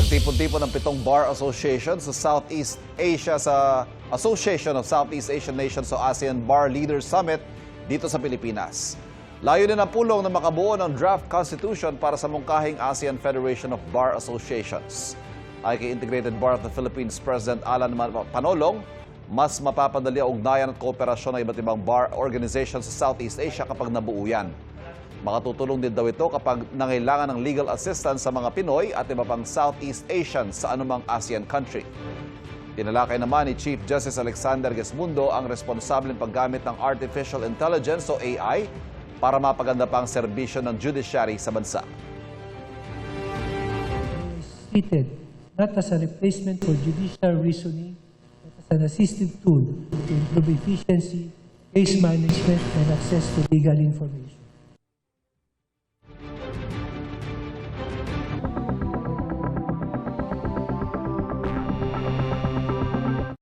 Nagtipon-tipon ng 7 bar association sa Southeast Asia sa Association of Southeast Asian Nations o ASEAN Bar Leaders Summit dito sa Pilipinas. Layunin ang pulong na makabuo ng draft constitution para sa mungkahing ASEAN Federation of Bar Associations. Ay kay Integrated Bar of the Philippines President Alan Panolong, mas mapapadali ang ugnayan at kooperasyon ng iba't ibang bar organizations sa Southeast Asia kapag nabuo yan. Makatutulong din daw ito kapag nangailangan ng legal assistance sa mga Pinoy at iba pang Southeast Asians sa anumang ASEAN country. Tinalakay naman ni Chief Justice Alexander Gesmundo ang responsableng paggamit ng Artificial Intelligence o AI para mapaganda pa ang serbisyo ng judiciary sa bansa. Treated not as a replacement for judicial reasoning, but as an assistive tool to improve efficiency, case management, and access to legal information.